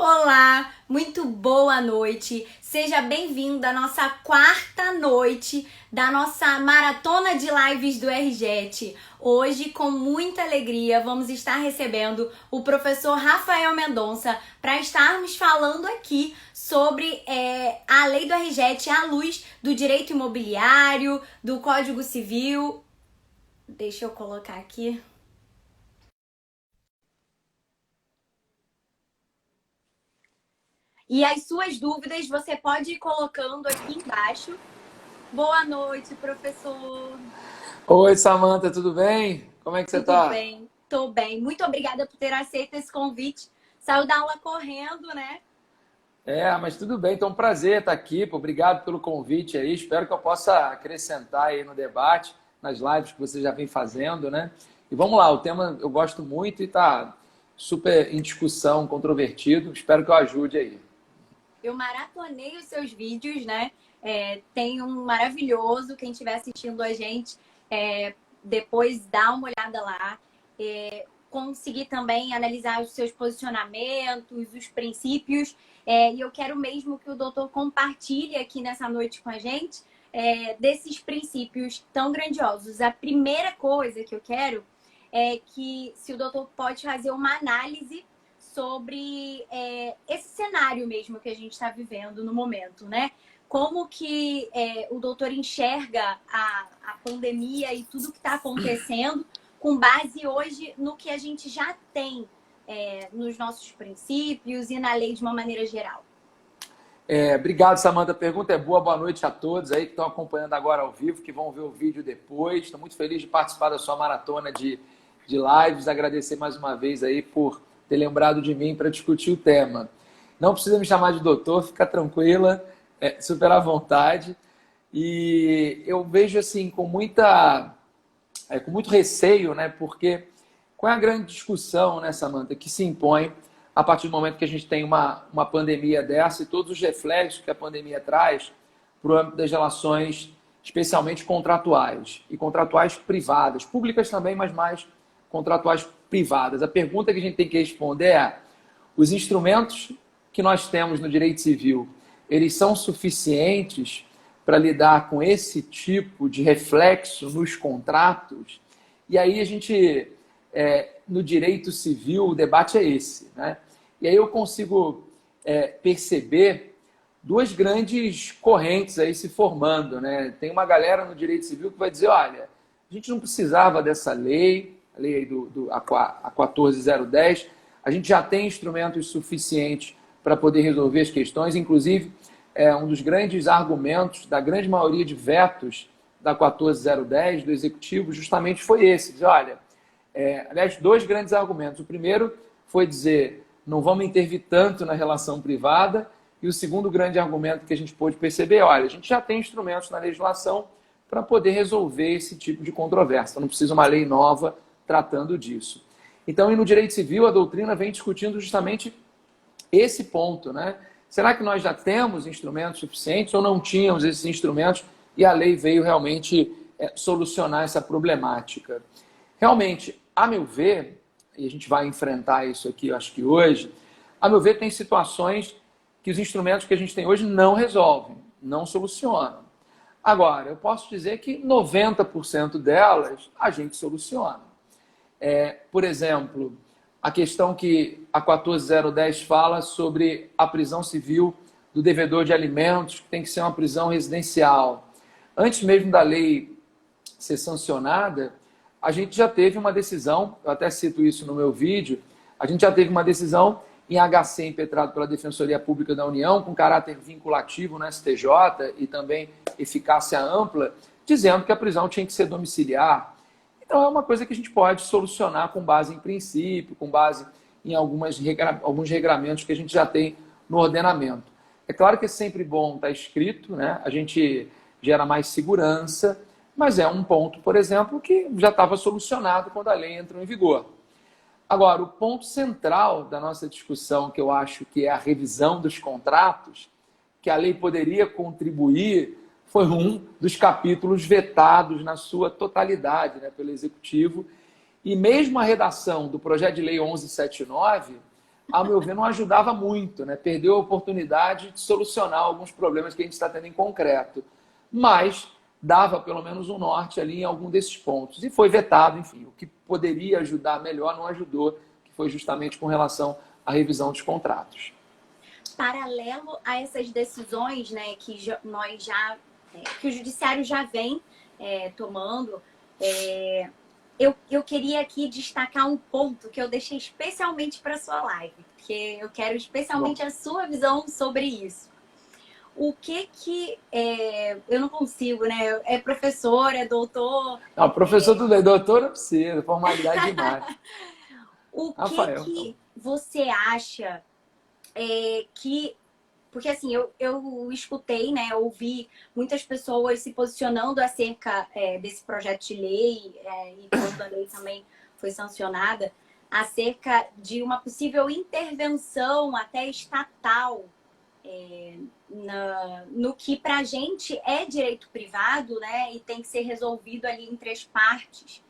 Olá, muito boa noite. Seja bem-vindo à nossa quarta noite da nossa maratona de lives do RJET. Hoje, com muita alegria, vamos estar recebendo o professor Rafael Mendonça para estarmos falando aqui sobre a lei do RJET à luz do direito imobiliário, do Código Civil. Deixa eu colocar aqui. E as suas dúvidas você pode ir colocando aqui embaixo. Boa noite, professor. Oi, Samantha, tudo bem? Como é que você Tudo tá? bem? Tô bem. Muito obrigada por ter aceito esse convite. Saiu da aula correndo, né? Mas tudo bem, então é um prazer estar aqui. Pô, obrigado pelo convite aí. Espero que eu possa acrescentar aí no debate, nas lives que você já vem fazendo, né? E vamos lá, o tema eu gosto muito e está super em discussão, controvertido. Espero que eu ajude aí. Eu maratonei os seus vídeos, né? Tem um maravilhoso. Quem estiver assistindo a gente, depois dá uma olhada lá. Consegui também analisar os seus posicionamentos, os princípios. E eu quero mesmo que o doutor compartilhe aqui nessa noite com a gente desses princípios tão grandiosos. A primeira coisa que eu quero é que se o doutor pode fazer uma análise sobre esse cenário mesmo que a gente está vivendo no momento, né? Como que o doutor enxerga a pandemia e tudo que está acontecendo com base hoje no que a gente já tem nos nossos princípios e na lei de uma maneira geral. Obrigado, Samantha. A pergunta é boa. Boa noite a todos aí que estão acompanhando agora ao vivo, que vão ver o vídeo depois. Estou muito feliz de participar da sua maratona de lives. Agradecer mais uma vez aí por ter lembrado de mim para discutir o tema. Não precisa me chamar de doutor, fica tranquila, super à vontade. E eu vejo assim com muito receio, né? Porque qual é a grande discussão, né, Samantha, que se impõe a partir do momento que a gente tem uma pandemia dessa e todos os reflexos que a pandemia traz para o âmbito das relações, especialmente contratuais e contratuais privadas, públicas também, mas mais contratuais privadas. A pergunta que a gente tem que responder é: os instrumentos que nós temos no direito civil, eles são suficientes para lidar com esse tipo de reflexo nos contratos? E aí a gente, no direito civil, o debate é esse, né? E aí eu consigo perceber duas grandes correntes aí se formando, né? Tem uma galera no direito civil que vai dizer: olha, a gente não precisava dessa lei, a lei aí a 14010, a gente já tem instrumentos suficientes para poder resolver as questões. Inclusive, um dos grandes argumentos da grande maioria de vetos da 14010 do Executivo justamente foi esse: dizer, olha, aliás, dois grandes argumentos. O primeiro foi dizer: não vamos intervir tanto na relação privada. E o segundo grande argumento que a gente pôde perceber: olha, a gente já tem instrumentos na legislação para poder resolver esse tipo de controvérsia. Não precisa uma lei nova tratando disso. Então, e no direito civil, a doutrina vem discutindo justamente esse ponto, né? Será que nós já temos instrumentos suficientes ou não tínhamos esses instrumentos e a lei veio realmente solucionar essa problemática? Realmente, a meu ver, e a gente vai enfrentar isso aqui, eu acho que hoje, a meu ver, tem situações que os instrumentos que a gente tem hoje não resolvem, não solucionam. Agora, eu posso dizer que 90% delas a gente soluciona. Por exemplo, a questão que a 14010 fala sobre a prisão civil do devedor de alimentos, que tem que ser uma prisão residencial. Antes mesmo da lei ser sancionada, a gente já teve uma decisão, eu até cito isso no meu vídeo, a gente já teve uma decisão em HC impetrado pela Defensoria Pública da União, com caráter vinculativo no STJ e também eficácia ampla, dizendo que a prisão tinha que ser domiciliar. Então é uma coisa que a gente pode solucionar com base em princípio, com base em alguns regramentos que a gente já tem no ordenamento. É claro que é sempre bom estar escrito, né? A gente gera mais segurança, mas é um ponto, por exemplo, que já estava solucionado quando a lei entrou em vigor. Agora, o ponto central da nossa discussão, que eu acho que é a revisão dos contratos, que a lei poderia contribuir, foi um dos capítulos vetados na sua totalidade, né, pelo Executivo. E mesmo a redação do projeto de lei 1179 ao meu ver, não ajudava muito, né? Perdeu a oportunidade de solucionar alguns problemas que a gente está tendo em concreto. Mas dava pelo menos um norte ali em algum desses pontos. E foi vetado, enfim, o que poderia ajudar melhor não ajudou, que foi justamente com relação à revisão dos contratos. Paralelo a essas decisões, né, que o judiciário já vem tomando, eu queria aqui destacar um ponto que eu deixei especialmente para a sua live, porque eu quero especialmente a sua visão sobre isso. O que eu não consigo, né? É professor, é doutor. Não, professor tudo bem, doutor não precisa, formalidade demais. O Rafael, que você acha que... Porque assim, eu escutei, né? Ouvi muitas pessoas se posicionando acerca desse projeto de lei, e quando a lei também foi sancionada, acerca de uma possível intervenção até estatal no que para a gente é direito privado, né? E tem que ser resolvido ali em três partes.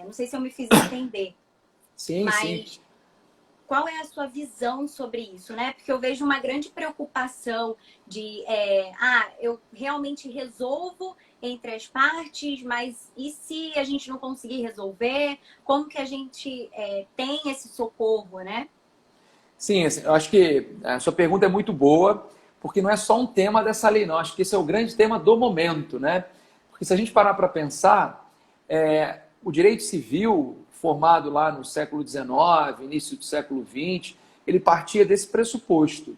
Não sei se eu me fiz entender. Sim, mas sim. qual é a sua visão sobre isso, né? Porque eu vejo uma grande preocupação de eu realmente resolvo entre as partes, mas e se a gente não conseguir resolver? Como que a gente tem esse socorro, né? Sim, assim, eu acho que a sua pergunta é muito boa, porque não é só um tema dessa lei, não. Acho que esse é o grande tema do momento, né? Porque se a gente parar para pensar, o direito civil, formado lá no século XIX, início do século XX, ele partia desse pressuposto,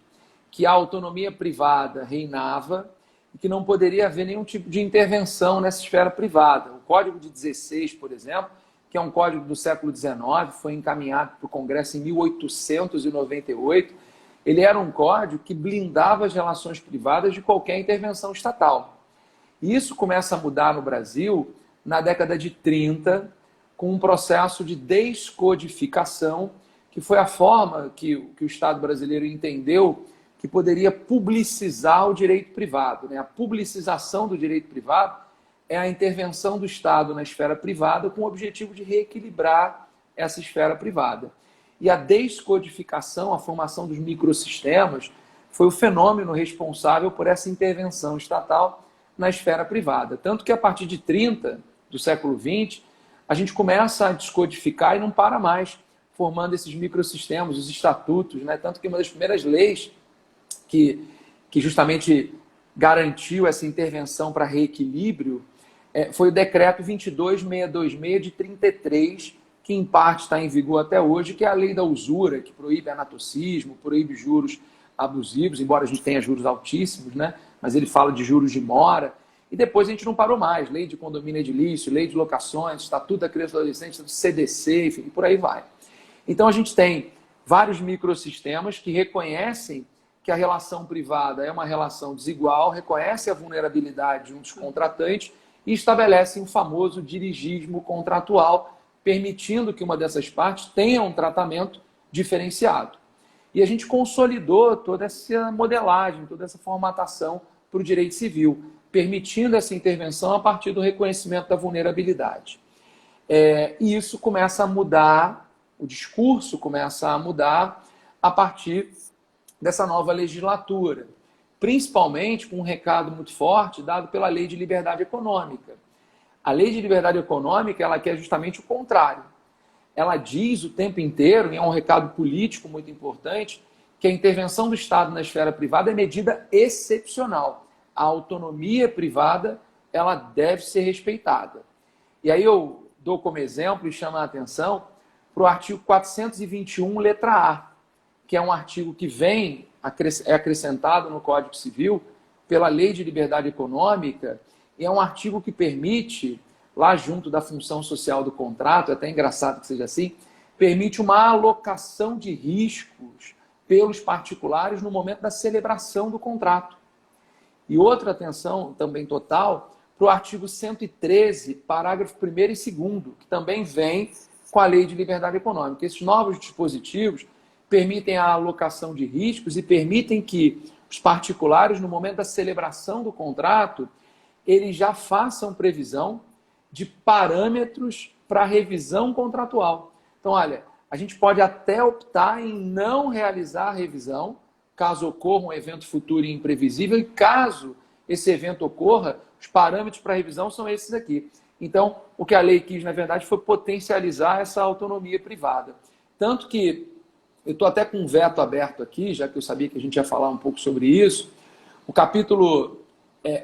que a autonomia privada reinava e que não poderia haver nenhum tipo de intervenção nessa esfera privada. O Código de 16, por exemplo, que é um código do século XIX, foi encaminhado para o Congresso em 1898, ele era um código que blindava as relações privadas de qualquer intervenção estatal. E isso começa a mudar no Brasil na década de 30, com um processo de descodificação, que foi a forma que o Estado brasileiro entendeu que poderia publicizar o direito privado. Né? A publicização do direito privado é a intervenção do Estado na esfera privada com o objetivo de reequilibrar essa esfera privada. E a descodificação, a formação dos microsistemas, foi o fenômeno responsável por essa intervenção estatal na esfera privada. Tanto que a partir de 30 do século XX, a gente começa a descodificar e não para mais, formando esses microsistemas, os estatutos, né? Tanto que uma das primeiras leis que justamente garantiu essa intervenção para reequilíbrio foi o decreto 22626 de 33, que em parte está em vigor até hoje, que é a lei da usura, que proíbe anatocismo, proíbe juros abusivos, embora a gente tenha juros altíssimos, né? Mas ele fala de juros de mora. E depois a gente não parou mais. Lei de condomínio edilício, lei de locações, Estatuto da Criança e do Adolescente, CDC, enfim, e por aí vai. Então a gente tem vários microsistemas que reconhecem que a relação privada é uma relação desigual, reconhece a vulnerabilidade de um dos contratantes e estabelecem o famoso dirigismo contratual, permitindo que uma dessas partes tenha um tratamento diferenciado. E a gente consolidou toda essa modelagem, toda essa formatação para o direito civil, permitindo essa intervenção a partir do reconhecimento da vulnerabilidade. E isso começa a mudar, o discurso começa a mudar a partir dessa nova legislatura, principalmente com um recado muito forte dado pela Lei de Liberdade Econômica. A Lei de Liberdade Econômica, ela quer justamente o contrário. Ela diz o tempo inteiro, e é um recado político muito importante, que a intervenção do Estado na esfera privada é medida excepcional. A autonomia privada, ela deve ser respeitada. E aí eu dou como exemplo e chamo a atenção para o artigo 421, letra A, que é um artigo que é acrescentado no Código Civil pela Lei de Liberdade Econômica, e é um artigo que permite, lá junto da função social do contrato, é até engraçado que seja assim, permite uma alocação de riscos pelos particulares no momento da celebração do contrato. E outra atenção também total para o artigo 113, parágrafo 1º e 2º, que também vem com a Lei de Liberdade Econômica. Esses novos dispositivos permitem a alocação de riscos e permitem que os particulares, no momento da celebração do contrato, eles já façam previsão de parâmetros para a revisão contratual. Então, olha, a gente pode até optar em não realizar a revisão, caso ocorra um evento futuro e imprevisível, e caso esse evento ocorra, os parâmetros para revisão são esses aqui. Então, o que a lei quis, na verdade, foi potencializar essa autonomia privada. Tanto que eu estou até com um veto aberto aqui, já que eu sabia que a gente ia falar um pouco sobre isso. O capítulo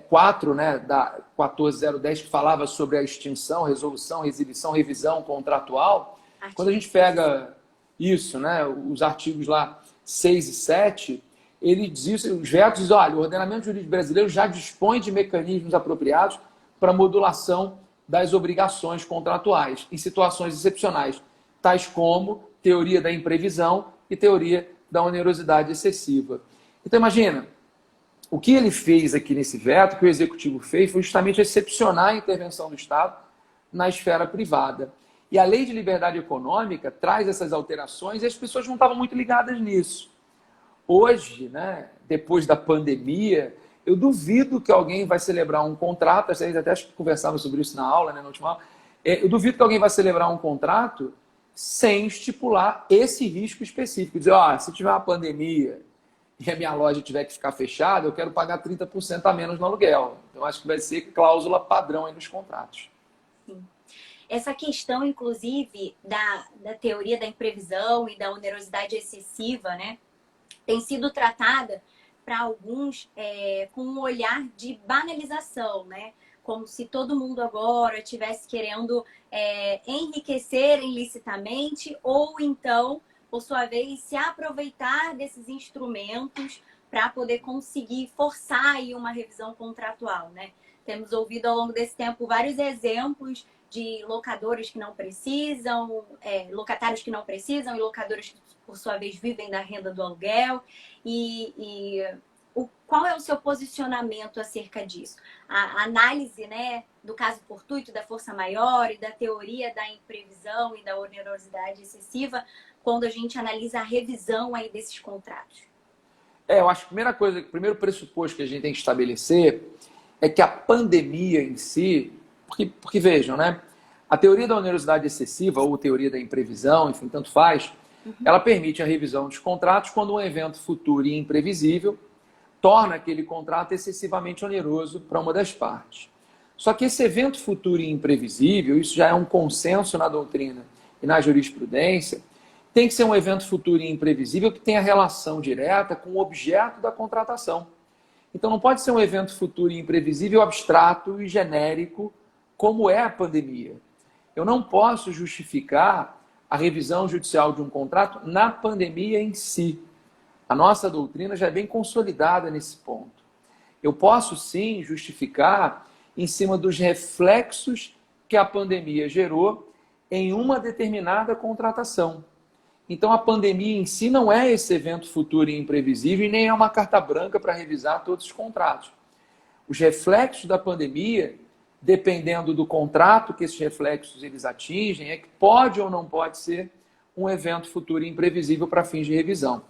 4, né, da 14010, que falava sobre a extinção, resolução, resilição, revisão contratual. Quando a gente pega isso, né, os artigos lá 6 e 7, ele diz, os vetos dizem, olha, o ordenamento jurídico brasileiro já dispõe de mecanismos apropriados para modulação das obrigações contratuais em situações excepcionais, tais como teoria da imprevisão e teoria da onerosidade excessiva. Então, imagina, o que ele fez aqui nesse veto, que o Executivo fez, foi justamente excepcionar a intervenção do Estado na esfera privada. E a Lei de Liberdade Econômica traz essas alterações e as pessoas não estavam muito ligadas nisso. Hoje, né, depois da pandemia, eu duvido que alguém vai celebrar um contrato, até acho que conversava sobre isso na aula, né, na última aula, eu duvido que alguém vai celebrar um contrato sem estipular esse risco específico. Dizer, se tiver uma pandemia e a minha loja tiver que ficar fechada, eu quero pagar 30% a menos no aluguel. Então, acho que vai ser cláusula padrão aí nos contratos. Sim. Essa questão, inclusive, da teoria da imprevisão e da onerosidade excessiva, né, tem sido tratada para alguns com um olhar de banalização, né? Como se todo mundo agora estivesse querendo enriquecer ilicitamente ou então, por sua vez, se aproveitar desses instrumentos para poder conseguir forçar aí uma revisão contratual, né? Temos ouvido ao longo desse tempo vários exemplos de locadores que não precisam, locatários que não precisam e locadores que, por sua vez, vivem da renda do aluguel. Qual é o seu posicionamento acerca disso? A análise, né, do caso fortuito, da força maior e da teoria da imprevisão e da onerosidade excessiva, quando a gente analisa a revisão aí desses contratos? Eu acho que o primeiro pressuposto que a gente tem que estabelecer é que a pandemia em si, porque vejam, né, a teoria da onerosidade excessiva ou teoria da imprevisão, enfim, tanto faz, ela permite a revisão dos contratos quando um evento futuro e imprevisível torna aquele contrato excessivamente oneroso para uma das partes. Só que esse evento futuro e imprevisível, isso já é um consenso na doutrina e na jurisprudência, tem que ser um evento futuro e imprevisível que tenha relação direta com o objeto da contratação. Então não pode ser um evento futuro e imprevisível abstrato e genérico, como é a pandemia. Eu não posso justificar a revisão judicial de um contrato na pandemia em si. A nossa doutrina já é bem consolidada nesse ponto. Eu posso, sim, justificar em cima dos reflexos que a pandemia gerou em uma determinada contratação. Então, a pandemia em si não é esse evento futuro e imprevisível e nem é uma carta branca para revisar todos os contratos. Os reflexos da pandemia, dependendo do contrato que esses reflexos eles atingem, é que pode ou não pode ser um evento futuro e imprevisível para fins de revisão.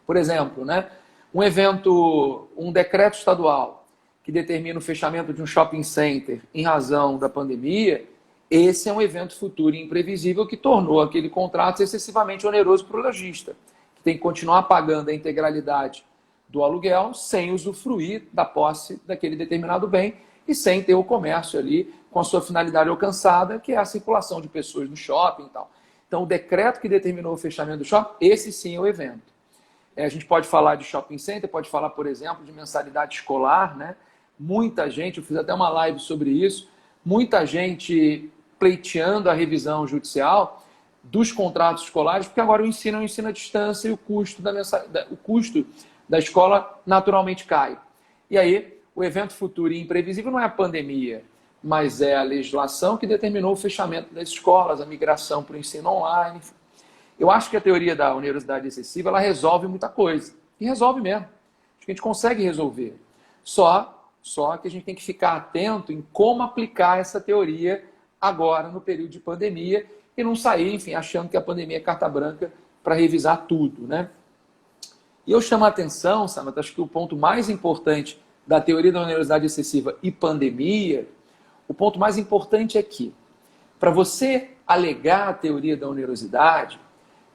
Por exemplo, né, um decreto estadual que determina o fechamento de um shopping center em razão da pandemia, esse é um evento futuro e imprevisível que tornou aquele contrato excessivamente oneroso para o lojista, que tem que continuar pagando a integralidade do aluguel sem usufruir da posse daquele determinado bem e sem ter o comércio ali com a sua finalidade alcançada, que é a circulação de pessoas no shopping e tal. Então, o decreto que determinou o fechamento do shopping, esse sim é o evento. A gente pode falar de shopping center, pode falar, por exemplo, de mensalidade escolar, né? Muita gente, eu fiz até uma live sobre isso, muita gente pleiteando a revisão judicial dos contratos escolares, porque agora o ensino é um ensino à distância e o custo da escola naturalmente cai. E aí, o evento futuro e imprevisível não é a pandemia, mas é a legislação que determinou o fechamento das escolas, a migração para o ensino online. Eu acho que a teoria da onerosidade excessiva ela resolve muita coisa. E resolve mesmo. Acho que a gente consegue resolver. Só que a gente tem que ficar atento em como aplicar essa teoria agora no período de pandemia e não sair, enfim, achando que a pandemia é carta branca para revisar tudo, né? E eu chamo a atenção, Samantha, acho que o ponto mais importante da teoria da onerosidade excessiva e pandemia, o ponto mais importante é que, para você alegar a teoria da onerosidade,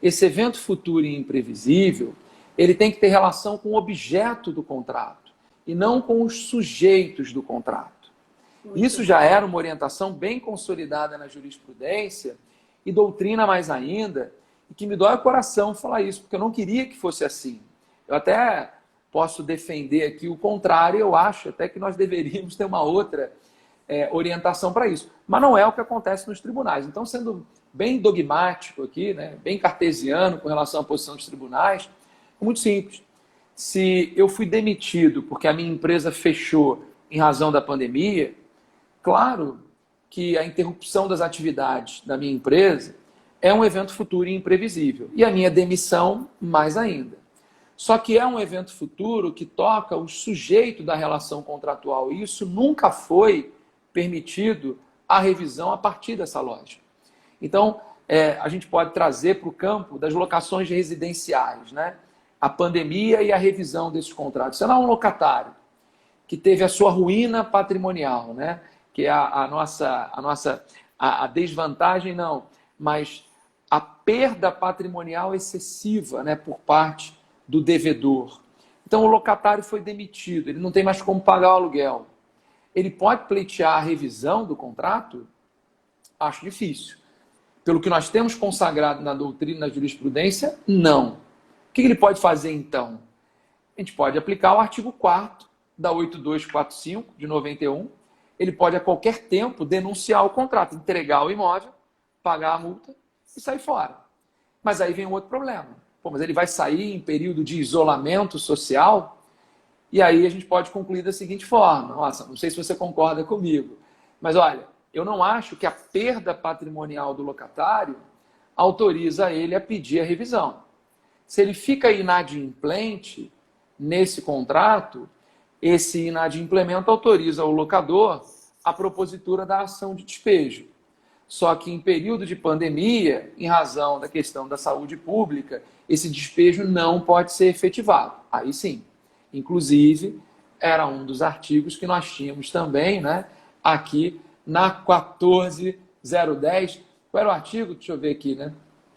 esse evento futuro e imprevisível, ele tem que ter relação com o objeto do contrato e não com os sujeitos do contrato. Isso já era uma orientação bem consolidada na jurisprudência e doutrina mais ainda, e que me dói o coração falar isso, porque eu não queria que fosse assim. Eu até posso defender aqui o contrário, eu acho até que nós deveríamos ter uma outra orientação para isso. Mas não é o que acontece nos tribunais. Então, sendo bem dogmático aqui, né, bem cartesiano com relação à posição dos tribunais, é muito simples. Se eu fui demitido porque a minha empresa fechou em razão da pandemia, claro que a interrupção das atividades da minha empresa é um evento futuro e imprevisível. E a minha demissão, mais ainda. Só que é um evento futuro que toca o sujeito da relação contratual. E isso nunca foi permitido a revisão a partir dessa lógica. Então, a gente pode trazer para o campo das locações residenciais, né? A pandemia e a revisão desses contratos. Será um locatário que teve a sua ruína patrimonial, né? Que é a desvantagem, não, mas a perda patrimonial excessiva, né, por parte do devedor. Então, o locatário foi demitido, ele não tem mais como pagar o aluguel. Ele pode pleitear a revisão do contrato? Acho difícil. Pelo que nós temos consagrado na doutrina, na jurisprudência, não. O que ele pode fazer, então? A gente pode aplicar o artigo 4º da 8245 de 91. Ele pode, a qualquer tempo, denunciar o contrato, entregar o imóvel, pagar a multa e sair fora. Mas aí vem um outro problema. Pô, mas ele vai sair em período de isolamento social? E aí a gente pode concluir da seguinte forma. Nossa, não sei se você concorda comigo, mas olha, eu não acho que a perda patrimonial do locatário autoriza ele a pedir a revisão. Se ele fica inadimplente nesse contrato, esse inadimplemento autoriza o locador a propositura da ação de despejo. Só que em período de pandemia, em razão da questão da saúde pública, esse despejo não pode ser efetivado. Aí sim. Inclusive, era um dos artigos que nós tínhamos também, né, aqui na 14010. Qual era o artigo? Deixa eu ver aqui, né?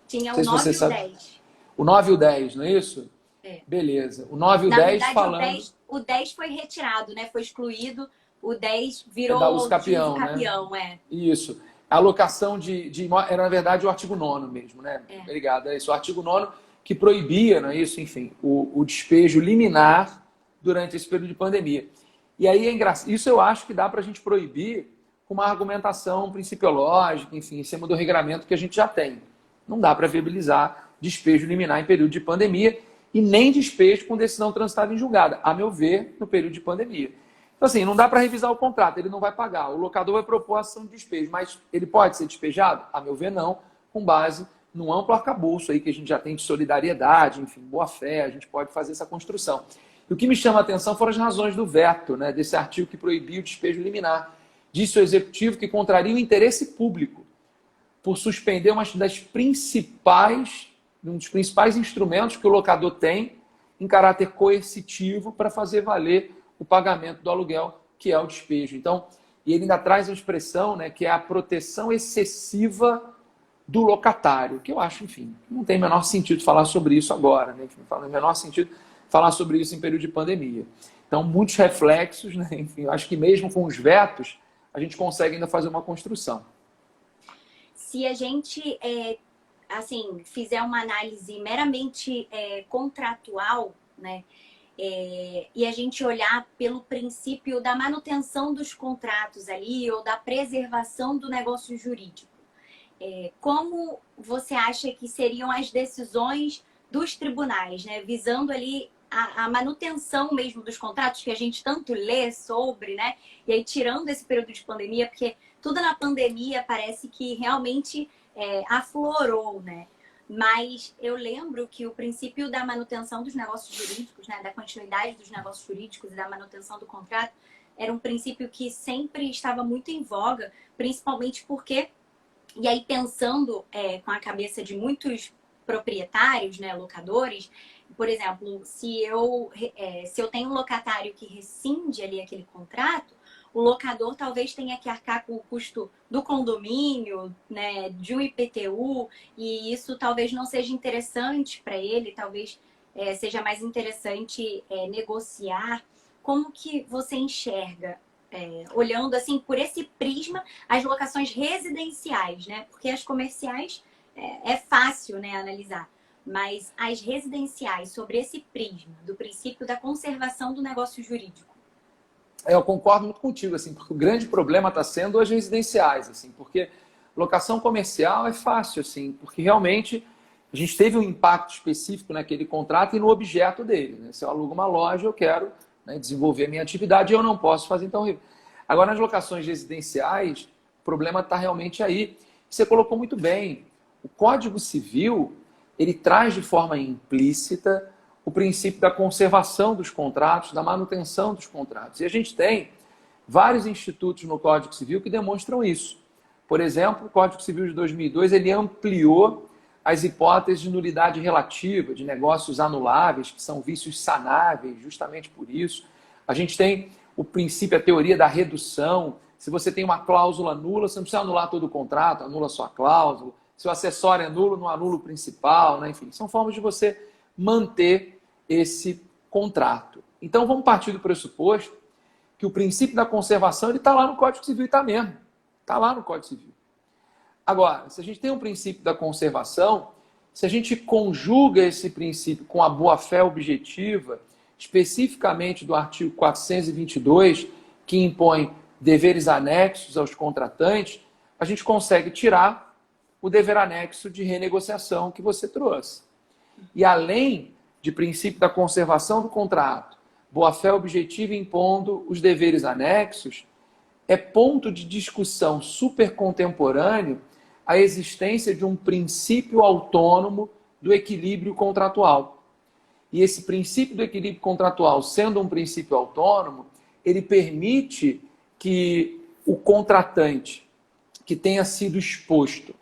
Tinha o 9 e o 10. O 9 e o 10, não é isso? É. Beleza. O 9 e o Na 10 verdade, falando... o 10 foi retirado, né? Foi excluído. O 10 virou da uso capião, né? Isso. A alocação de era, na verdade, o artigo 9º mesmo, né? Obrigado. É isso. O artigo 9º que proibia, não é isso? Enfim, o despejo liminar durante esse período de pandemia. E aí é engraçado. Isso eu acho que dá para a gente proibir com uma argumentação principiológica, enfim, em cima do regramento que a gente já tem. Não dá para viabilizar despejo liminar em período de pandemia e nem despejo com decisão transitada em julgada, a meu ver, no período de pandemia. Então, assim, não dá para revisar o contrato, ele não vai pagar. O locador vai propor a ação de despejo, mas ele pode ser despejado? A meu ver, não, com base num amplo arcabouço aí que a gente já tem de solidariedade, enfim, boa-fé, a gente pode fazer essa construção. E o que me chama a atenção foram as razões do veto, né, desse artigo que proibia o despejo liminar. Disse o executivo que contraria o interesse público por suspender um dos principais instrumentos que o locador tem em caráter coercitivo para fazer valer o pagamento do aluguel, que é o despejo. Então, e ele ainda traz uma expressão, né, que é a proteção excessiva do locatário, que eu acho, enfim, não tem o menor sentido falar sobre isso agora, né? Enfim, não tem o menor sentido falar sobre isso em período de pandemia. Então, muitos reflexos, né? Enfim, eu acho que mesmo com os vetos, a gente consegue ainda fazer uma construção. Se a gente, assim, fizer uma análise meramente contratual, né? E a gente olhar pelo princípio da manutenção dos contratos ali ou da preservação do negócio jurídico. Como você acha que seriam as decisões dos tribunais, né? Visando ali a manutenção mesmo dos contratos que a gente tanto lê sobre, né? E aí tirando esse período de pandemia, porque tudo na pandemia parece que realmente aflorou, né? Mas eu lembro que o princípio da manutenção dos negócios jurídicos, né? Da continuidade dos negócios jurídicos e da manutenção do contrato era um princípio que sempre estava muito em voga, principalmente porque... E aí, pensando com a cabeça de muitos proprietários, né, locadores, por exemplo, se eu tenho um locatário que rescinde ali aquele contrato, o locador talvez tenha que arcar com o custo do condomínio, né, de um IPTU, e isso talvez não seja interessante para ele, talvez seja mais interessante negociar. Como que você enxerga, olhando assim por esse prisma, as locações residenciais, né? Porque as comerciais é fácil, né, analisar. Mas as residenciais, sobre esse prisma, do princípio da conservação do negócio jurídico. Eu concordo muito contigo, assim, porque o grande problema está sendo as residenciais, assim, porque locação comercial é fácil, assim, porque realmente a gente teve um impacto específico naquele contrato e no objeto dele, né? Se eu alugo uma loja, eu quero, né, desenvolver a minha atividade e eu não posso fazer, então... Agora, nas locações residenciais, o problema está realmente aí. Você colocou muito bem, o Código Civil, ele traz de forma implícita o princípio da conservação dos contratos, da manutenção dos contratos. E a gente tem vários institutos no Código Civil que demonstram isso. Por exemplo, o Código Civil de 2002, ele ampliou as hipóteses de nulidade relativa, de negócios anuláveis, que são vícios sanáveis, justamente por isso. A gente tem o princípio, a teoria da redução. Se você tem uma cláusula nula, você não precisa anular todo o contrato, anula só a cláusula. Se o acessório é nulo, não anula o principal, né? Enfim, são formas de você manter esse contrato. Então, vamos partir do pressuposto que o princípio da conservação está lá no Código Civil, e está mesmo. Está lá no Código Civil. Agora, se a gente tem um princípio da conservação, se a gente conjuga esse princípio com a boa-fé objetiva, especificamente do artigo 422, que impõe deveres anexos aos contratantes, a gente consegue tirar o dever anexo de renegociação que você trouxe. E além de princípio da conservação do contrato, boa-fé objetiva impondo os deveres anexos, é ponto de discussão super contemporâneo a existência de um princípio autônomo do equilíbrio contratual. E esse princípio do equilíbrio contratual, sendo um princípio autônomo, ele permite que o contratante que tenha sido exposto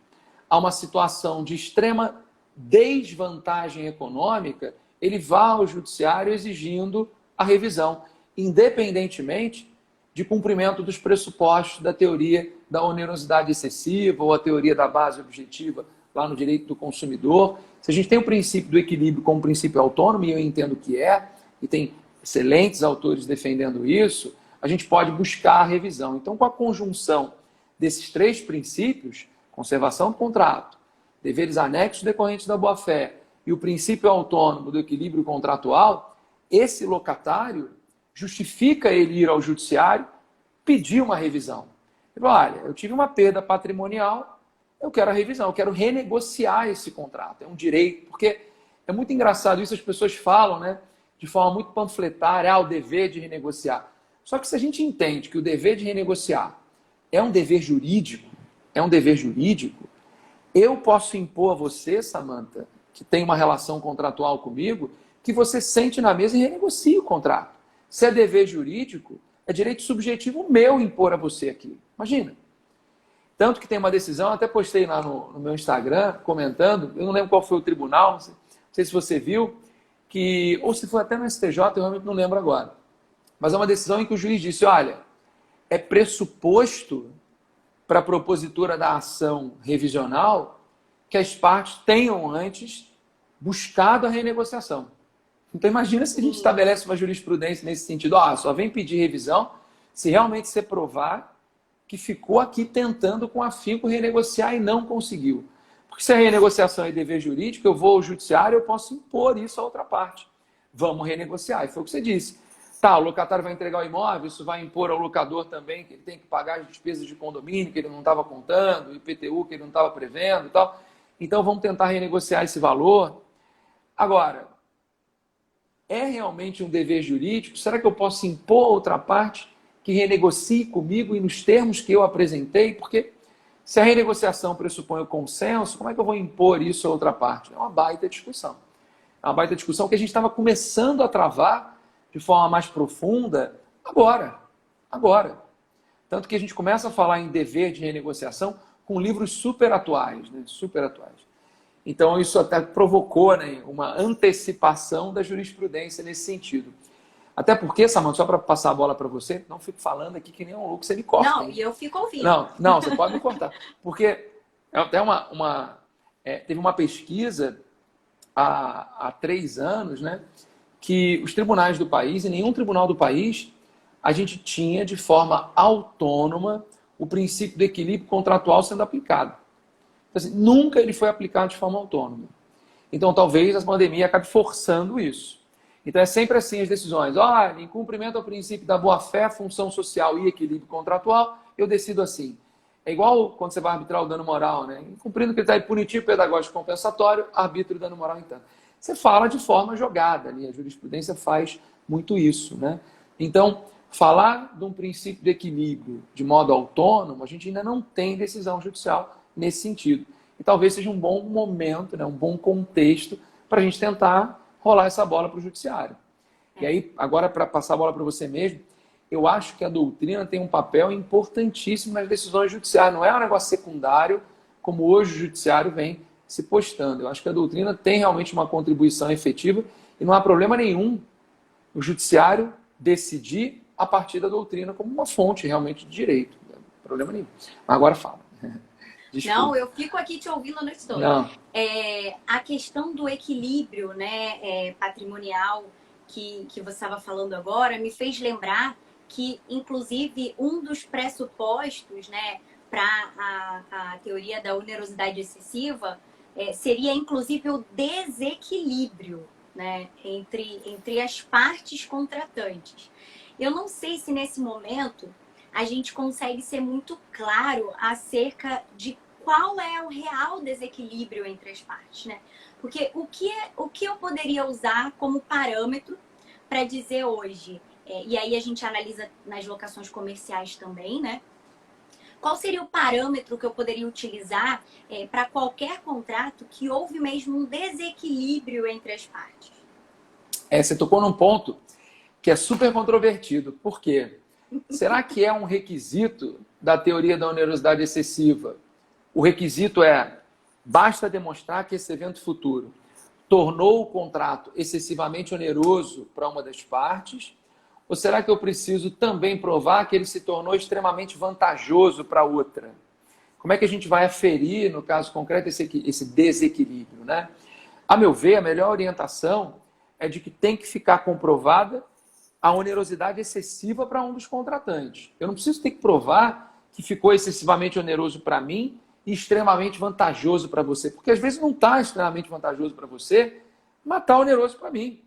a uma situação de extrema desvantagem econômica, ele vá ao judiciário exigindo a revisão, independentemente de cumprimento dos pressupostos da teoria da onerosidade excessiva ou a teoria da base objetiva lá no direito do consumidor. Se a gente tem o princípio do equilíbrio como princípio autônomo, e eu entendo que e tem excelentes autores defendendo isso, a gente pode buscar a revisão. Então, com a conjunção desses três princípios, conservação do contrato, deveres anexos decorrentes da boa-fé e o princípio autônomo do equilíbrio contratual, esse locatário justifica ele ir ao judiciário pedir uma revisão. Ele fala, olha, eu tive uma perda patrimonial, eu quero a revisão, eu quero renegociar esse contrato. É um direito, porque é muito engraçado isso, as pessoas falam, né, de forma muito panfletária, o dever de renegociar. Só que se a gente entende que o dever de renegociar é um dever jurídico, eu posso impor a você, Samantha, que tem uma relação contratual comigo, que você sente na mesa e renegocie o contrato. Se é dever jurídico, é direito subjetivo meu impor a você aqui. Imagina. Tanto que tem uma decisão, até postei lá no meu Instagram, comentando, eu não lembro qual foi o tribunal, não sei se você viu, ou se foi até no STJ, eu realmente não lembro agora. Mas é uma decisão em que o juiz disse, olha, é pressuposto para a propositura da ação revisional que as partes tenham antes buscado a renegociação. Então imagina se a gente estabelece uma jurisprudência nesse sentido, só vem pedir revisão se realmente você provar que ficou aqui tentando com afinco renegociar e não conseguiu. Porque se a renegociação é dever jurídico, eu vou ao judiciário, eu posso impor isso à outra parte. Vamos renegociar. E foi o que você disse. Tá, o locatário vai entregar o imóvel, isso vai impor ao locador também que ele tem que pagar as despesas de condomínio que ele não estava contando, o IPTU que ele não estava prevendo e tal. Então vamos tentar renegociar esse valor. Agora, é realmente um dever jurídico? Será que eu posso impor a outra parte que renegocie comigo e nos termos que eu apresentei? Porque se a renegociação pressupõe o consenso, como é que eu vou impor isso a outra parte? É uma baita discussão. É uma baita discussão que a gente estava começando a travar de forma mais profunda agora. Tanto que a gente começa a falar em dever de renegociação com livros super atuais, né? Super atuais. Então, isso até provocou, né, uma antecipação da jurisprudência nesse sentido. Até porque, Samanta, só para passar a bola para você, não fico falando aqui que nem um louco, você me corta. Não, e eu fico ouvindo. Não, você pode me cortar. Porque até teve uma pesquisa há 3 anos, né, que os tribunais do país, e nenhum tribunal do país, a gente tinha de forma autônoma o princípio do equilíbrio contratual sendo aplicado. Então, assim, nunca ele foi aplicado de forma autônoma. Então, talvez a pandemia acabe forçando isso. Então, é sempre assim as decisões. Olha, em cumprimento ao princípio da boa-fé, função social e equilíbrio contratual, eu decido assim. É igual quando você vai arbitrar o dano moral, né? Cumprindo o critério punitivo, pedagógico compensatório, arbítrio e dano moral, então. Você fala de forma jogada ali, a jurisprudência faz muito isso, né? Então, falar de um princípio de equilíbrio de modo autônomo, a gente ainda não tem decisão judicial nesse sentido. E talvez seja um bom momento, né, um bom contexto para a gente tentar rolar essa bola para o judiciário. E aí, agora, para passar a bola para você mesmo, eu acho que a doutrina tem um papel importantíssimo nas decisões judiciais. Não é um negócio secundário, como hoje o judiciário vem se postando. Eu acho que a doutrina tem realmente uma contribuição efetiva e não há problema nenhum o judiciário decidir a partir da doutrina como uma fonte realmente de direito. Não tem problema nenhum. Agora fala. Desculpa. Não, eu fico aqui te ouvindo a noite toda. Não. A questão do equilíbrio, né, patrimonial que você estava falando agora me fez lembrar que, inclusive, um dos pressupostos, né, para a teoria da onerosidade excessiva seria, inclusive, o desequilíbrio, né, entre as partes contratantes. Eu não sei se nesse momento a gente consegue ser muito claro acerca de qual é o real desequilíbrio entre as partes, né? Porque o que eu poderia usar como parâmetro para dizer hoje, e aí a gente analisa nas locações comerciais também, né? Qual seria o parâmetro que eu poderia utilizar para qualquer contrato que houve mesmo um desequilíbrio entre as partes? Você tocou num ponto que é super controvertido. Por quê? Será que é um requisito da teoria da onerosidade excessiva? O requisito basta demonstrar que esse evento futuro tornou o contrato excessivamente oneroso para uma das partes? Ou será que eu preciso também provar que ele se tornou extremamente vantajoso para a outra? Como é que a gente vai aferir, no caso concreto, esse desequilíbrio, né? A meu ver, a melhor orientação é de que tem que ficar comprovada a onerosidade excessiva para um dos contratantes. Eu não preciso ter que provar que ficou excessivamente oneroso para mim e extremamente vantajoso para você, porque às vezes não está extremamente vantajoso para você, mas está oneroso para mim.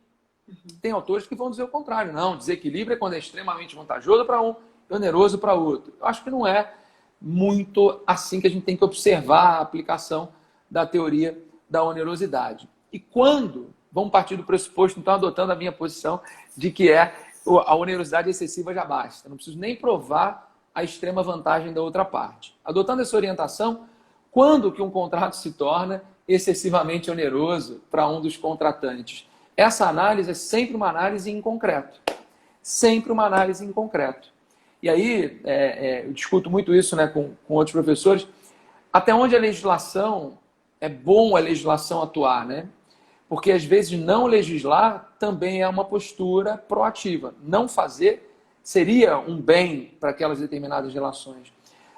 Tem autores que vão dizer o contrário. Não, desequilíbrio é quando é extremamente vantajoso para um e oneroso para outro. Eu acho que não é muito assim que a gente tem que observar a aplicação da teoria da onerosidade. E quando, vamos partir do pressuposto, então adotando a minha posição de que a onerosidade excessiva já basta. Não preciso nem provar a extrema vantagem da outra parte. Adotando essa orientação, quando que um contrato se torna excessivamente oneroso para um dos contratantes? Essa análise é sempre uma análise em concreto. Sempre uma análise em concreto. E aí, eu discuto muito isso, né, com outros professores, até onde a legislação, é bom a legislação atuar, né? Porque às vezes não legislar também é uma postura proativa. Não fazer seria um bem para aquelas determinadas relações.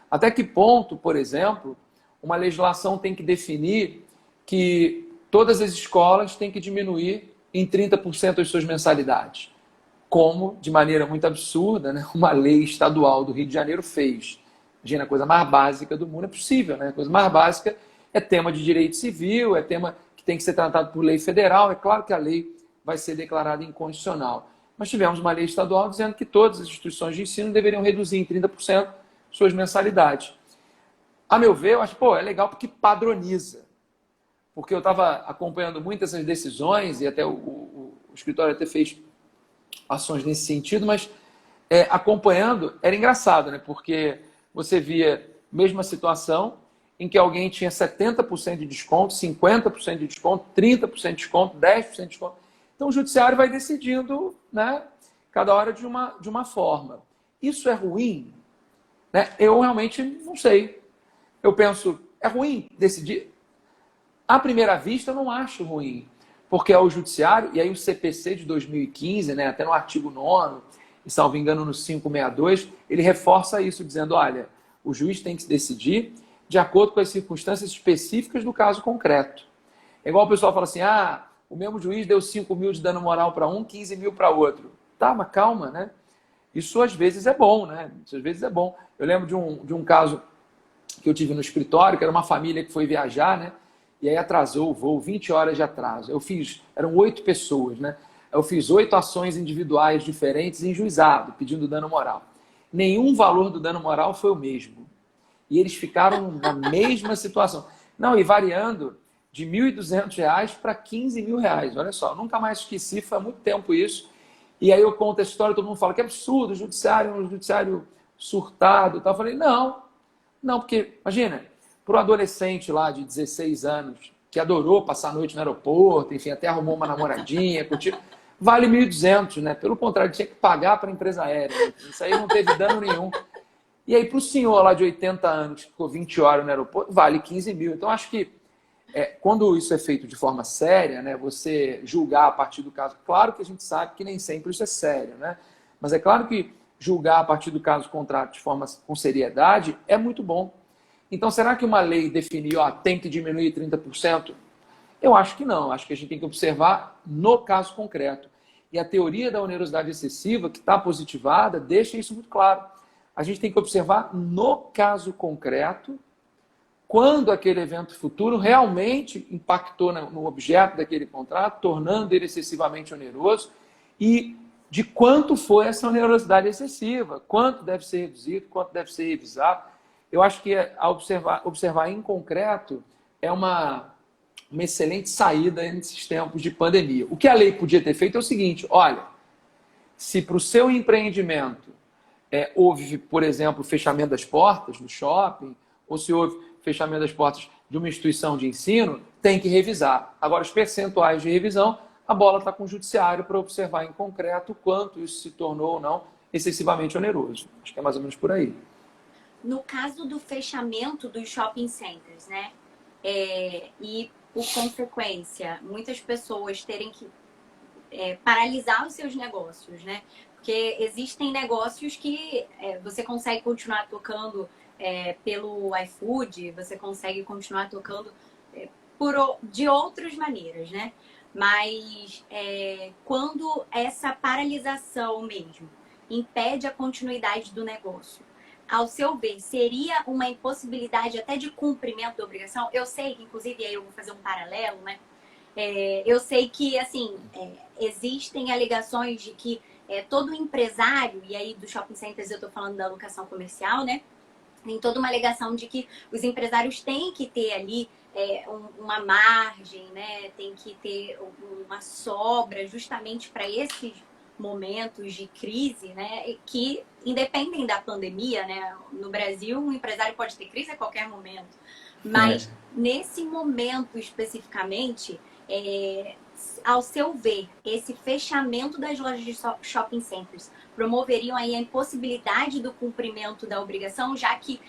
Até que ponto, por exemplo, uma legislação tem que definir que todas as escolas têm que diminuir em 30% as suas mensalidades? Como, de maneira muito absurda, né, uma lei estadual do Rio de Janeiro fez. Imagina, a coisa mais básica do mundo é possível, né? A coisa mais básica é tema de direito civil, é tema que tem que ser tratado por lei federal. É claro que a lei vai ser declarada inconstitucional. Mas tivemos uma lei estadual dizendo que todas as instituições de ensino deveriam reduzir em 30% suas mensalidades. A meu ver, eu acho, é legal porque padroniza. Porque eu estava acompanhando muito essas decisões e até o escritório até fez ações nesse sentido, mas acompanhando era engraçado, né? Porque você via a mesma situação em que alguém tinha 70% de desconto, 50% de desconto, 30% de desconto, 10% de desconto. Então o judiciário vai decidindo, né, cada hora de uma forma. Isso é ruim? Né? Eu realmente não sei. Eu penso, é ruim decidir? À primeira vista, eu não acho ruim. porque é o judiciário, e aí o CPC de 2015, né, até no artigo 9º, e salvo engano no 562, ele reforça isso, dizendo, olha, o juiz tem que decidir de acordo com as circunstâncias específicas do caso concreto. É igual o pessoal fala assim, o mesmo juiz deu 5 mil de dano moral para um, 15 mil para outro. Tá, mas calma, né? Isso às vezes é bom, né? Isso às vezes é bom. Eu lembro de um caso que eu tive no escritório, que era uma família que foi viajar, né? E aí atrasou o voo, 20 horas de atraso. Eram 8 pessoas, né? Eu fiz 8 ações individuais diferentes em juizado, pedindo dano moral. Nenhum valor do dano moral foi o mesmo. E eles ficaram na mesma situação. Não, e variando de R$ 1.200 para R$ 15.000. Olha só, nunca mais esqueci, foi há muito tempo isso. E aí eu conto a história, todo mundo fala que é absurdo, o judiciário surtado e tal. Eu falei, não, porque, imagina, para um adolescente lá de 16 anos, que adorou passar a noite no aeroporto, enfim, até arrumou uma namoradinha, curtiu, vale 1.200, né? Pelo contrário, tinha que pagar para a empresa aérea. Isso aí não teve dano nenhum. E aí, para o senhor lá de 80 anos, que ficou 20 horas no aeroporto, vale 15 mil. Então, acho que quando isso é feito de forma séria, né, você julgar a partir do caso, claro que a gente sabe que nem sempre isso é sério, né? Mas é claro que julgar a partir do caso contrato de forma com seriedade é muito bom. Então, será que uma lei definiu, tem que diminuir 30%? Eu acho que não. Acho que a gente tem que observar no caso concreto. E a teoria da onerosidade excessiva, que está positivada, deixa isso muito claro. A gente tem que observar no caso concreto quando aquele evento futuro realmente impactou no objeto daquele contrato, tornando ele excessivamente oneroso, e de quanto foi essa onerosidade excessiva, quanto deve ser reduzido, quanto deve ser revisado. Eu acho que observar em concreto é uma excelente saída nesses tempos de pandemia. O que a lei podia ter feito é o seguinte, olha, se para o seu empreendimento houve, por exemplo, fechamento das portas no shopping, ou se houve fechamento das portas de uma instituição de ensino, tem que revisar. Agora, os percentuais de revisão, a bola está com o judiciário para observar em concreto quanto isso se tornou ou não excessivamente oneroso. Acho que é mais ou menos por aí. No caso do fechamento dos shopping centers, né? E, por consequência, muitas pessoas terem que paralisar os seus negócios, né? Porque existem negócios que você consegue continuar tocando pelo iFood, você consegue continuar tocando de outras maneiras, né? Mas quando essa paralisação mesmo impede a continuidade do negócio, ao seu ver, seria uma impossibilidade até de cumprimento da obrigação? Eu sei que, inclusive, aí eu vou fazer um paralelo, né? Eu sei que, assim, existem alegações de que todo empresário, e aí do shopping centers eu estou falando da locação comercial, né? Tem toda uma alegação de que os empresários têm que ter ali uma margem, né? Tem que ter uma sobra justamente para esses momentos de crise, né? Que independem da pandemia, né? No Brasil, um empresário pode ter crise a qualquer momento. Mas nesse momento especificamente, ao seu ver, esse fechamento das lojas de shopping centers promoveriam aí a impossibilidade do cumprimento da obrigação, já que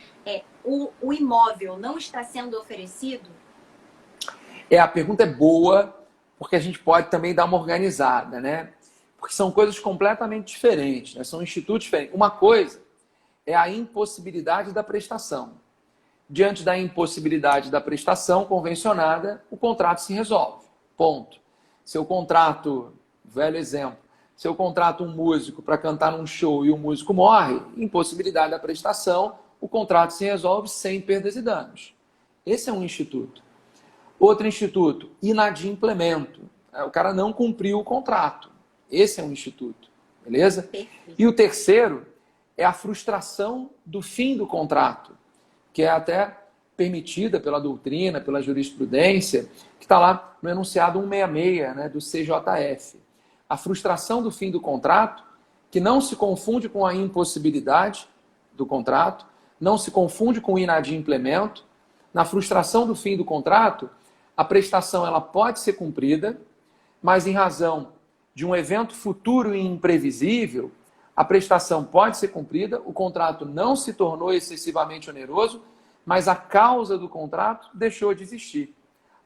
o imóvel não está sendo oferecido? A pergunta é boa, porque a gente pode também dar uma organizada, né? Porque são coisas completamente diferentes, né? São institutos diferentes. Uma coisa é a impossibilidade da prestação. Diante da impossibilidade da prestação convencionada, o contrato se resolve. Ponto. Seu contrato, velho exemplo, se eu contrato um músico para cantar num show e o músico morre, impossibilidade da prestação, o contrato se resolve sem perdas e danos. Esse é um instituto. Outro instituto, inadimplemento. O cara não cumpriu o contrato. Esse é um instituto. Beleza? E o terceiro é a frustração do fim do contrato, que é até permitida pela doutrina, pela jurisprudência, que está lá no enunciado 166, né, do CJF. A frustração do fim do contrato, que não se confunde com a impossibilidade do contrato, não se confunde com o inadimplemento. Na frustração do fim do contrato, a prestação ela pode ser cumprida, mas em razão de um evento futuro e imprevisível, a prestação pode ser cumprida, o contrato não se tornou excessivamente oneroso, mas a causa do contrato deixou de existir.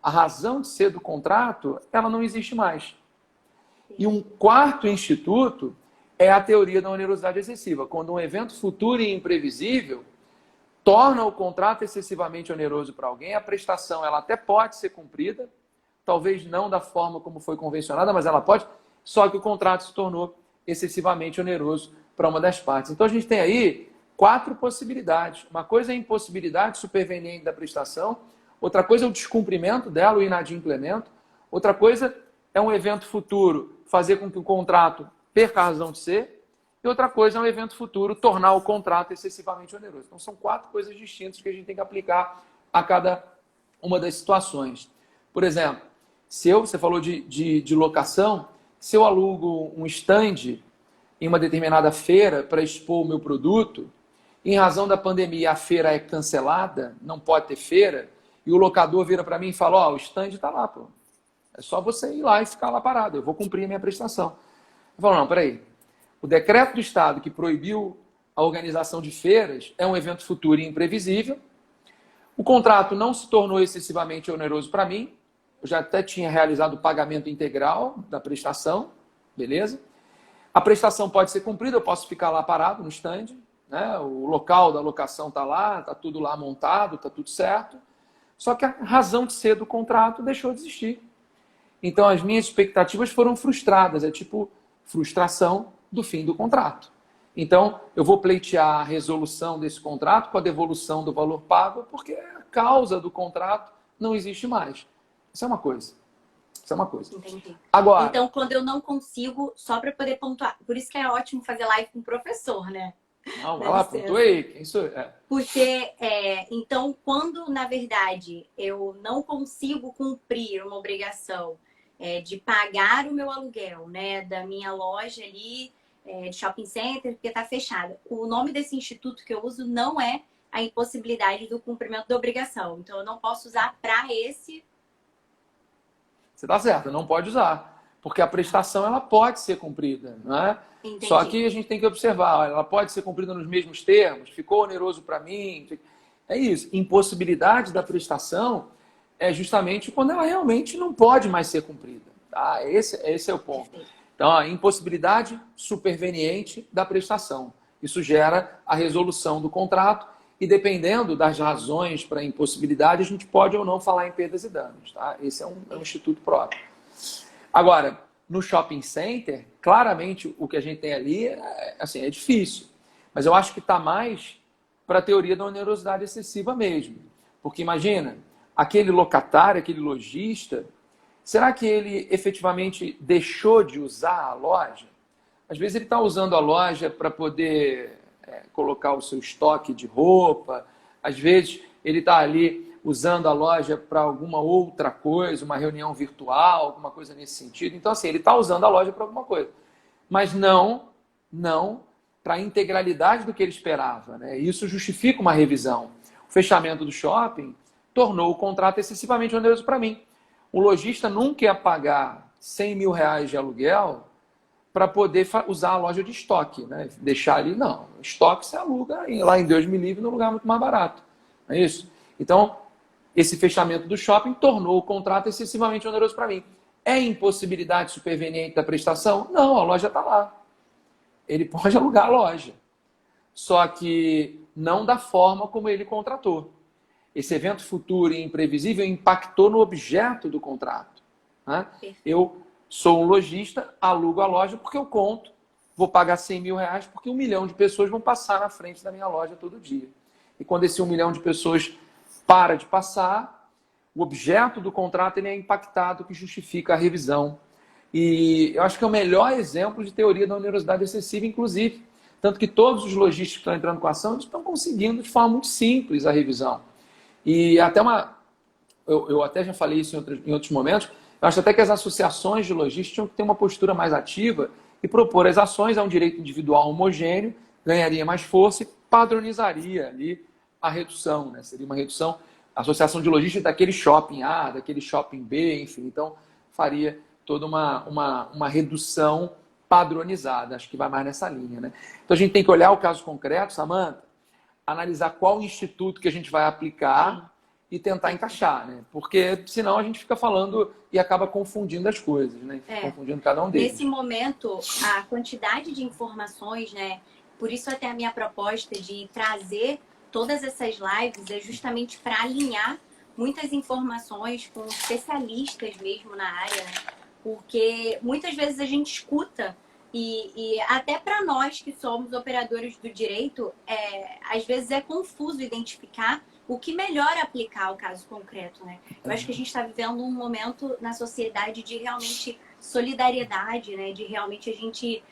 a razão de ser do contrato, ela não existe mais. E um quarto instituto é a teoria da onerosidade excessiva, quando um evento futuro e imprevisível torna o contrato excessivamente oneroso para alguém, a prestação ela até pode ser cumprida, talvez não da forma como foi convencionada, mas ela pode, só que o contrato se tornou excessivamente oneroso para uma das partes. Então a gente tem aí 4 possibilidades. Uma coisa é a impossibilidade superveniente da prestação, outra coisa é o descumprimento dela, o inadimplemento, outra coisa é um evento futuro fazer com que o contrato perca a razão de ser, e outra coisa é um evento futuro tornar o contrato excessivamente oneroso. Então são 4 coisas distintas que a gente tem que aplicar a cada uma das situações. Por exemplo, você falou de locação, se eu alugo um stand em uma determinada feira para expor o meu produto, em razão da pandemia a feira é cancelada, não pode ter feira, e o locador vira para mim e fala, ó, o stand está lá, pô. É só você ir lá e ficar lá parado, eu vou cumprir a minha prestação. Eu falo, não, peraí. O decreto do Estado que proibiu a organização de feiras é um evento futuro e imprevisível. O contrato não se tornou excessivamente oneroso para mim. Eu já até tinha realizado o pagamento integral da prestação, beleza? A prestação pode ser cumprida, eu posso ficar lá parado no stand, né? O local da locação está lá, está tudo lá montado, está tudo certo. Só que a razão de ser do contrato deixou de existir. Então as minhas expectativas foram frustradas, é tipo frustração do fim do contrato. Então eu vou pleitear a resolução desse contrato com a devolução do valor pago, porque a causa do contrato não existe mais. Isso é uma coisa. Isso é uma coisa. Entendi. Agora, então, quando eu não consigo, só para poder pontuar, por isso que é ótimo fazer live com o professor, né? não, vai lá, pontuei. Quem sou eu? Porque, então, quando, na verdade, eu não consigo cumprir uma obrigação de pagar o meu aluguel, né, da minha loja ali, de shopping center, porque está fechada, o nome desse instituto que eu uso não é a impossibilidade do cumprimento da obrigação. Então, eu não posso usar para esse... Você está certo, não pode usar. Porque a prestação ela pode ser cumprida, não é? Entendi. Só que a gente tem que observar, ela pode ser cumprida nos mesmos termos, ficou oneroso para mim. É isso. Impossibilidade da prestação é justamente quando ela realmente não pode mais ser cumprida. Tá? Esse é o ponto. Então, a impossibilidade superveniente da prestação. Isso gera a resolução do contrato e, dependendo das razões para a impossibilidade, a gente pode ou não falar em perdas e danos. Tá? Esse é um instituto próprio. Agora, no shopping center, claramente o que a gente tem ali é difícil. Mas eu acho que está mais para a teoria da onerosidade excessiva mesmo. Porque imagina, aquele locatário, aquele lojista, será que ele efetivamente deixou de usar a loja? Às vezes ele está usando a loja para poder colocar o seu estoque de roupa, às vezes ele está ali usando a loja para alguma outra coisa, uma reunião virtual, alguma coisa nesse sentido. Então, assim, ele está usando a loja para alguma coisa. Mas não para a integralidade do que ele esperava, né? Isso justifica uma revisão. O fechamento do shopping tornou o contrato excessivamente oneroso para mim. O lojista nunca ia pagar 100 mil reais de aluguel para poder usar a loja de estoque, né? Deixar ali, não. Estoque se aluga lá em Deus me livre, num lugar muito mais barato. Não é isso? Então, esse fechamento do shopping tornou o contrato excessivamente oneroso para mim. É impossibilidade superveniente da prestação? Não, a loja está lá. Ele pode alugar a loja. Só que não da forma como ele contratou. Esse evento futuro e imprevisível impactou no objeto do contrato. Né? Eu sou um lojista, alugo a loja porque eu conto, vou pagar 100 mil reais porque 1 milhão de pessoas vão passar na frente da minha loja todo dia. E quando esse 1 milhão de pessoas para de passar, o objeto do contrato ele é impactado, que justifica a revisão. E eu acho que é o melhor exemplo de teoria da onerosidade excessiva, inclusive. Tanto que todos os lojistas que estão entrando com a ação estão conseguindo de forma muito simples a revisão. E até eu até já falei isso em outros momentos, eu acho até que as associações de lojistas tinham que ter uma postura mais ativa e propor as ações, é um direito individual homogêneo, ganharia mais força e padronizaria ali a redução, né? Seria uma redução, a associação de lojistas daquele shopping A, daquele shopping B, enfim, então faria toda uma redução padronizada, acho que vai mais nessa linha, né? Então a gente tem que olhar o caso concreto, Samantha, analisar qual instituto que a gente vai aplicar e tentar encaixar, né? Porque senão a gente fica falando e acaba confundindo as coisas, né? Confundindo cada um deles. Nesse momento, a quantidade de informações, né? Por isso até a minha proposta de trazer todas essas lives é justamente para alinhar muitas informações com especialistas mesmo na área, né? Porque muitas vezes a gente escuta e até para nós que somos operadores do direito, às vezes é confuso identificar o que melhor aplicar ao caso concreto, né? Eu acho que a gente está vivendo um momento na sociedade de realmente solidariedade, né? De realmente a gente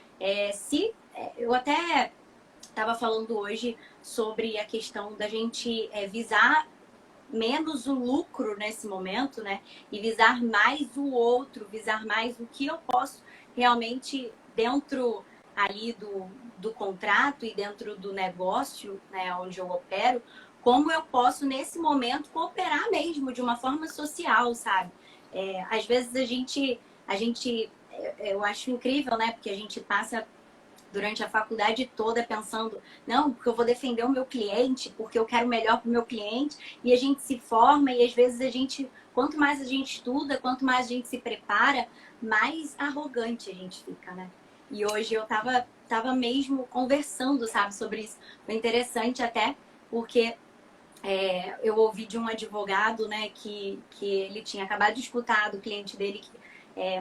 eu até estava falando hoje sobre a questão da gente visar menos o lucro nesse momento, né? E visar mais o outro, visar mais o que eu posso realmente dentro ali do contrato e dentro do negócio, né, onde eu opero, como eu posso, nesse momento, cooperar mesmo de uma forma social, sabe? Às vezes eu acho incrível, né? Porque a gente passa durante a faculdade toda pensando, não, porque eu vou defender o meu cliente, porque eu quero melhor para o meu cliente, e a gente se forma e às vezes quanto mais a gente estuda, quanto mais a gente se prepara, mais arrogante a gente fica, né? E hoje eu tava mesmo conversando, sabe, sobre isso. Foi interessante até, porque eu ouvi de um advogado, né, que ele tinha acabado de escutar do cliente dele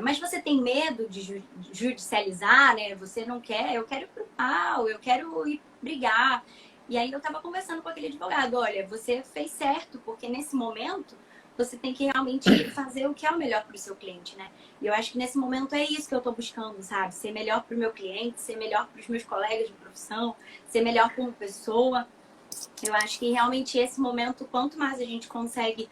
mas você tem medo de judicializar, né? Você não quer? Eu quero ir pro pau, eu quero ir brigar. E aí eu tava conversando com aquele advogado, olha, você fez certo, porque nesse momento você tem que realmente fazer o que é o melhor para o seu cliente, né? E eu acho que nesse momento é isso que eu tô buscando, sabe? Ser melhor para o meu cliente, ser melhor para os meus colegas de profissão, ser melhor como pessoa. Eu acho que realmente esse momento, quanto mais a gente consegue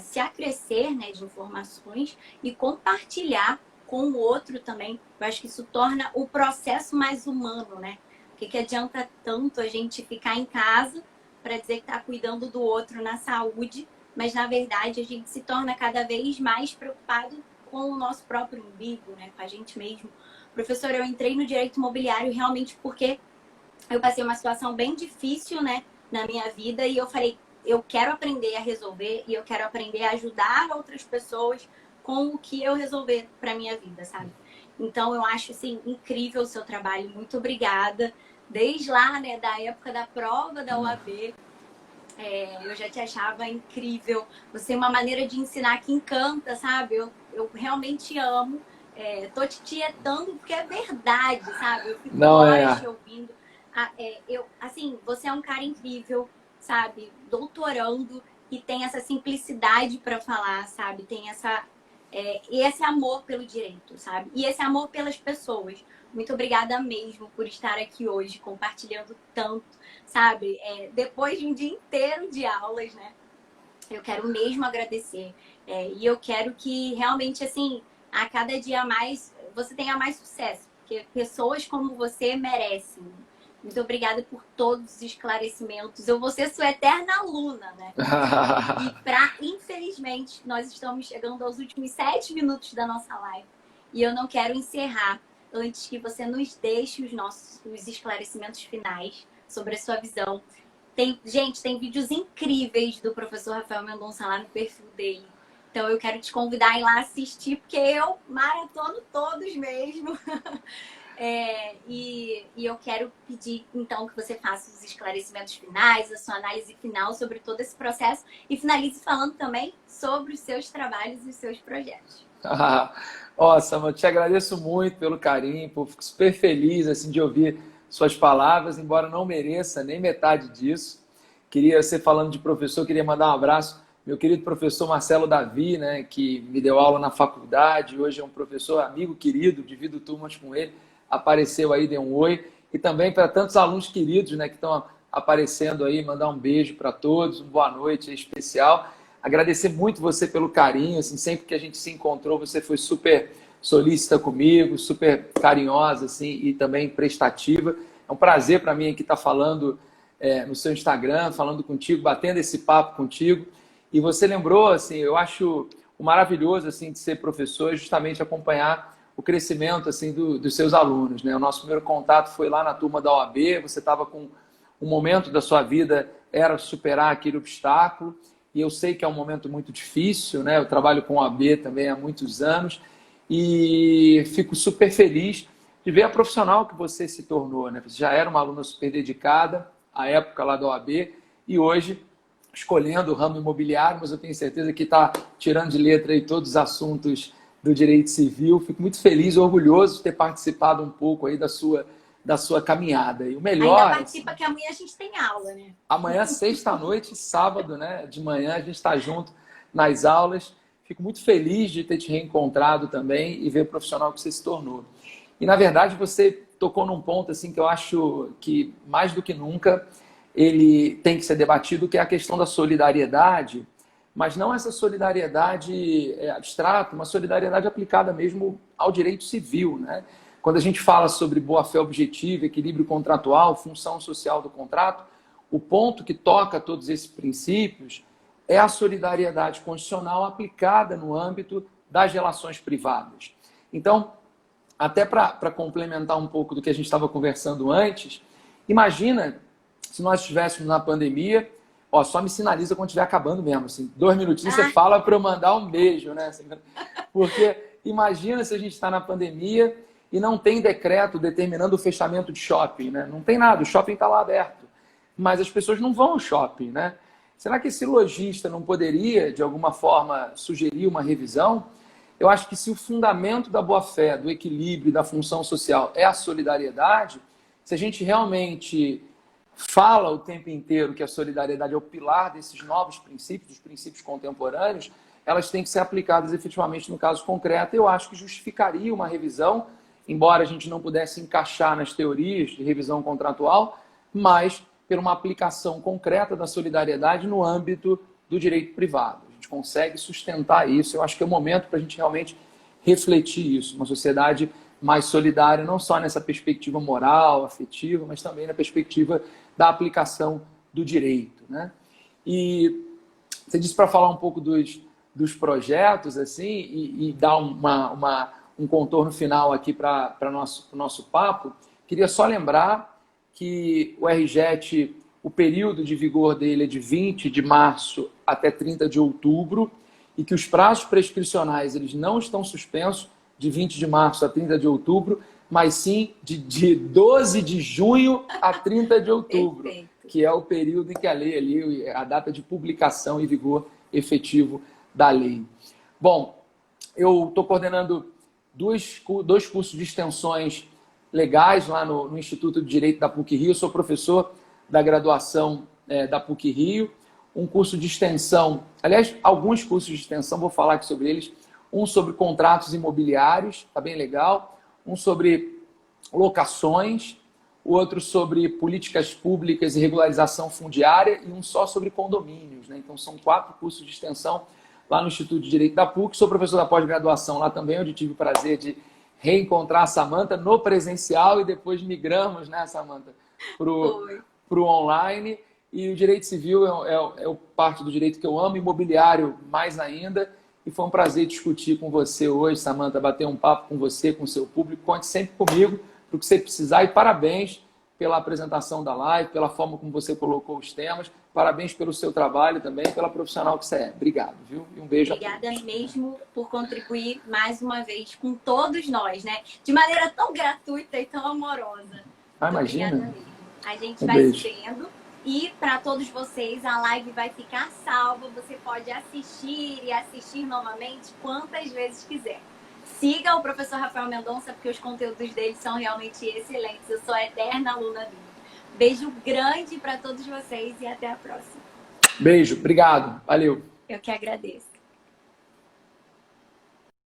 se acrescer, né, de informações e compartilhar com o outro também, eu acho que isso torna o processo mais humano, né? Que adianta tanto a gente ficar em casa para dizer que está cuidando do outro na saúde, mas na verdade a gente se torna cada vez mais preocupado com o nosso próprio umbigo, né? Com a gente mesmo. Professor, eu entrei no direito imobiliário realmente porque eu passei uma situação bem difícil, né, na minha vida, e eu falei, eu quero aprender a resolver e eu quero aprender a ajudar outras pessoas com o que eu resolver para minha vida, sabe? Então eu acho assim incrível o seu trabalho, muito obrigada. Desde lá, né, da época da prova da UAB, eu já te achava incrível. Você é uma maneira de ensinar que encanta, sabe? Eu realmente amo. Tô te tietando porque é verdade, sabe? Eu fico horas te ouvindo. Assim, você é um cara incrível, sabe? Doutorando e tem essa simplicidade para falar, sabe? Tem e esse amor pelo direito, sabe? E esse amor pelas pessoas. Muito obrigada mesmo por estar aqui hoje compartilhando tanto, sabe? Depois de um dia inteiro de aulas, né? Eu quero mesmo agradecer. E eu quero que realmente, assim, a cada dia mais você tenha mais sucesso. Porque pessoas como você merecem. Muito obrigada por todos os esclarecimentos. Eu vou ser sua eterna aluna, né? Infelizmente, nós estamos chegando aos últimos 7 minutos da nossa live. E eu não quero encerrar antes que você nos deixe os esclarecimentos finais sobre a sua visão. Gente, tem vídeos incríveis do professor Rafael Mendonça lá no perfil dele. Então eu quero te convidar a ir lá assistir, porque eu maratono todos mesmo. E eu quero pedir, então, que você faça os esclarecimentos finais, a sua análise final sobre todo esse processo e finalize falando também sobre os seus trabalhos e os seus projetos. Sam, eu te agradeço muito pelo carinho, fico super feliz assim, de ouvir suas palavras, embora não mereça nem metade disso. Você falando de professor, queria mandar um abraço meu querido professor Marcelo Davi, né, que me deu aula na faculdade, hoje é um professor amigo querido, divido turmas com ele, apareceu aí, deu um oi, e também para tantos alunos queridos, né, que estão aparecendo aí, mandar um beijo para todos, uma boa noite especial. Agradecer muito você pelo carinho, assim, sempre que a gente se encontrou, você foi super solícita comigo, super carinhosa, assim, e também prestativa. É um prazer para mim aqui estar falando no seu Instagram, falando contigo, batendo esse papo contigo. E você lembrou, assim, eu acho o maravilhoso, assim, de ser professor, justamente acompanhar o crescimento, assim, dos seus alunos, né? O nosso primeiro contato foi lá na turma da OAB, você estava com um momento da sua vida era superar aquele obstáculo. E eu sei que é um momento muito difícil, né? Eu trabalho com a OAB também há muitos anos e fico super feliz de ver a profissional que você se tornou, né? Você já era uma aluna super dedicada à época lá da OAB e hoje escolhendo o ramo imobiliário, mas eu tenho certeza que está tirando de letra aí todos os assuntos do direito civil. Fico muito feliz e orgulhoso de ter participado um pouco aí da sua caminhada. E o melhor... Ainda participa que amanhã a gente tem aula, né? Amanhã, sexta-noite, sábado, né? De manhã, a gente está junto nas aulas. Fico muito feliz de ter te reencontrado também e ver o profissional que você se tornou. E, na verdade, você tocou num ponto assim, que eu acho que, mais do que nunca, ele tem que ser debatido, que é a questão da solidariedade, mas não essa solidariedade abstrata, uma solidariedade aplicada mesmo ao direito civil, né? Quando a gente fala sobre boa-fé objetiva, equilíbrio contratual, função social do contrato, o ponto que toca todos esses princípios é a solidariedade constitucional aplicada no âmbito das relações privadas. Então, até para complementar um pouco do que a gente estava conversando antes, imagina se nós estivéssemos na pandemia, ó, só me sinaliza quando estiver acabando mesmo, assim, 2 minutinhos você fala para eu mandar um beijo, né? Porque imagina se a gente está na pandemia e não tem decreto determinando o fechamento de shopping, né? Não tem nada, o shopping está lá aberto, mas as pessoas não vão ao shopping, né? Será que esse lojista não poderia, de alguma forma, sugerir uma revisão? Eu acho que se o fundamento da boa-fé, do equilíbrio e da função social é a solidariedade, se a gente realmente fala o tempo inteiro que a solidariedade é o pilar desses novos princípios, dos princípios contemporâneos, elas têm que ser aplicadas efetivamente no caso concreto. Eu acho que justificaria uma revisão, embora a gente não pudesse encaixar nas teorias de revisão contratual, mas por uma aplicação concreta da solidariedade no âmbito do direito privado. A gente consegue sustentar isso. Eu acho que é o momento para a gente realmente refletir isso. Uma sociedade mais solidária, não só nessa perspectiva moral, afetiva, mas também na perspectiva da aplicação do direito, né? E você disse para falar um pouco dos projetos assim e dar um contorno final aqui para o nosso papo. Queria só lembrar que o RJET, o período de vigor dele é de 20 de março até 30 de outubro e que os prazos prescricionais eles não estão suspensos de 20 de março a 30 de outubro, mas sim de 12 de junho a 30 de outubro, perfeito, que é o período em que a lei ali, a data de publicação e vigor efetivo da lei. Bom, eu estou coordenando dois cursos de extensões legais lá no Instituto de Direito da PUC-Rio. Eu sou professor da graduação da PUC-Rio. Um curso de extensão, aliás, alguns cursos de extensão, vou falar aqui sobre eles. Um sobre contratos imobiliários, tá bem legal. Um sobre locações, o outro sobre políticas públicas e regularização fundiária e um só sobre condomínios, né? Então são 4 cursos de extensão lá no Instituto de Direito da PUC. Sou professor da pós-graduação lá também, onde tive o prazer de reencontrar a Samantha no presencial e depois migramos, né, Samantha, para o online. E o direito civil é parte do direito que eu amo, imobiliário mais ainda. E foi um prazer discutir com você hoje, Samantha, bater um papo com você, com o seu público. Conte sempre comigo para o que você precisar. E parabéns pela apresentação da live, pela forma como você colocou os temas. Parabéns pelo seu trabalho também, pela profissional que você é. Obrigado, viu? E um beijo. Obrigada mesmo por contribuir mais uma vez com todos nós, né? De maneira tão gratuita e tão amorosa. Imagina. A gente vai se vendo. E para todos vocês, a live vai ficar salva. Você pode assistir e assistir novamente quantas vezes quiser. Siga o professor Rafael Mendonça, porque os conteúdos dele são realmente excelentes. Eu sou a eterna aluna dele. Beijo grande para todos vocês e até a próxima. Beijo, obrigado. Valeu. Eu que agradeço.